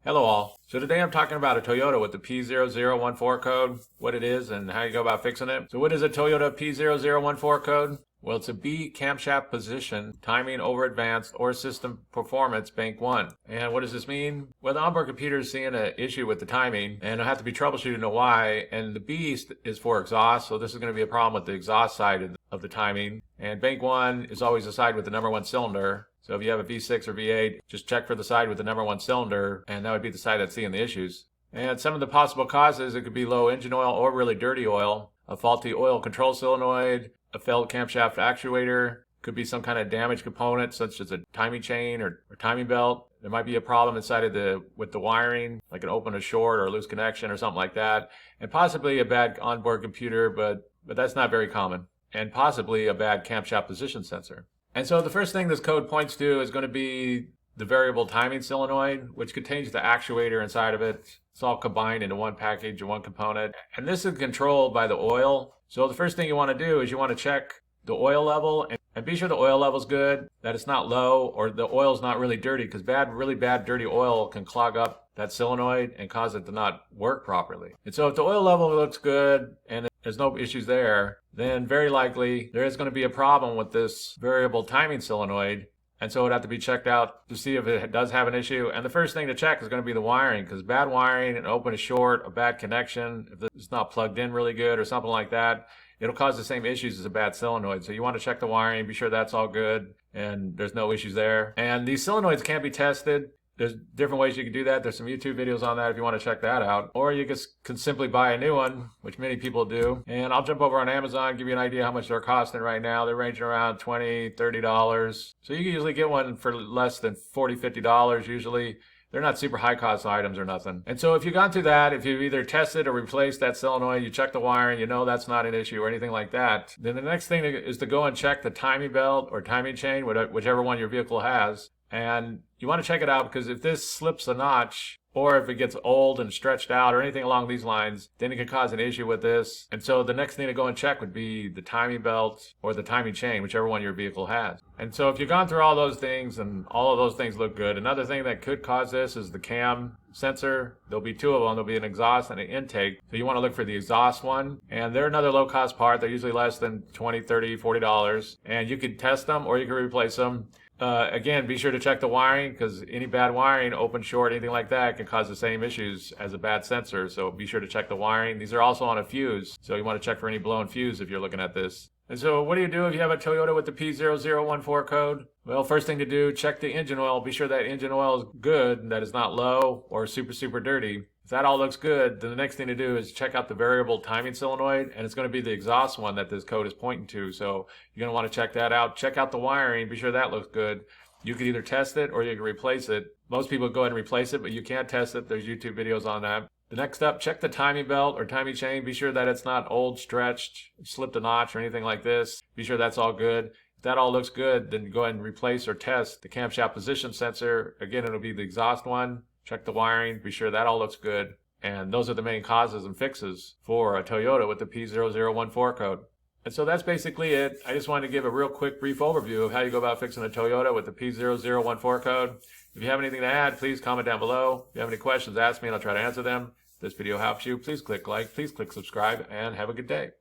Hello all. So today I'm talking about a Toyota with the P0014 code, what it is and how you go about fixing it. So what is a Toyota P0014 code? Well, it's a B camshaft position, timing over advanced or system performance bank 1. And what does this mean? Well, the onboard computer is seeing an issue with the timing and it'll have to be troubleshooted to know why. And the B is for exhaust, so this is going to be a problem with the exhaust side of the timing. And bank 1 is always the side with the number 1 cylinder. So if you have a V6 or V8, just check for the side with the number 1 cylinder, and that would be the side that's seeing the issues. And some of the possible causes, it could be low engine oil or really dirty oil, a faulty oil control solenoid, a failed camshaft actuator, could be some kind of damaged component such as a timing chain or timing belt. There might be a problem inside of with the wiring, like an open or short or a loose connection or something like that, and possibly a bad onboard computer, but that's not very common, and possibly a bad camshaft position sensor. And so the first thing this code points to is going to be the variable timing solenoid, which contains the actuator inside of it. It's all combined into one package or one component. And this is controlled by the oil. So the first thing you want to do is you want to check the oil level and be sure the oil level's good, that it's not low or the oil's not really dirty, because really bad dirty oil can clog up that solenoid and cause it to not work properly. And so if the oil level looks good and there's no issues there, then very likely there is going to be a problem with this variable timing solenoid. And so it would have to be checked out to see if it does have an issue. And the first thing to check is going to be the wiring, because bad wiring, an open is short, a bad connection, if it's not plugged in really good or something like that, it'll cause the same issues as a bad solenoid. So you want to check the wiring, be sure that's all good and there's no issues there. And these solenoids can be tested. There's different ways you can do that. There's some YouTube videos on that if you want to check that out. Or you can simply buy a new one, which many people do. And I'll jump over on Amazon, give you an idea how much they're costing right now. They're ranging around $20, $30. So you can usually get one for less than $40, $50 usually. They're not super high cost items or nothing. And so if you've gone through that, if you've either tested or replaced that solenoid, you check the wiring, you know that's not an issue or anything like that, then the next thing is to go and check the timing belt or timing chain, whichever one your vehicle has. And you want to check it out, because if this slips a notch or if it gets old and stretched out or anything along these lines, then it could cause an issue with this. And so the next thing to go and check would be the timing belt or the timing chain, whichever one your vehicle has. And so if you've gone through all those things and all of those things look good, another thing that could cause this is the cam sensor. There'll be two of them. There'll be an exhaust and an intake. So you want to look for the exhaust one. And they're another low-cost part. They're usually less than $20, $30, $40. And you could test them or you can replace them. Again, be sure to check the wiring, because any bad wiring, open, short, anything like that can cause the same issues as a bad sensor. So be sure to check the wiring. These are also on a fuse, so you want to check for any blown fuse if you're looking at this. And so what do you do if you have a Toyota with the P0014 code? Well, first thing to do, check the engine oil. Be sure that engine oil is good and that it's not low or super dirty. If that all looks good, then the next thing to do is check out the variable timing solenoid, and it's going to be the exhaust one that this code is pointing to. So you're going to want to check that out. Check out the wiring. Be sure that looks good. You can either test it or you can replace it. Most people go ahead and replace it, but you can't test it. There's YouTube videos on that. The next up, check the timing belt or timing chain. Be sure that it's not old, stretched, slipped a notch or anything like this. Be sure that's all good. If that all looks good, then go ahead and replace or test the camshaft position sensor. Again, it'll be the exhaust one. Check the wiring. Be sure that all looks good. And those are the main causes and fixes for a Toyota with the P0014 code. And so that's basically it. I just wanted to give a real quick brief overview of how you go about fixing a Toyota with the P0014 code. If you have anything to add, please comment down below. If you have any questions, ask me and I'll try to answer them. If this video helps you, please click like, please click subscribe, and have a good day.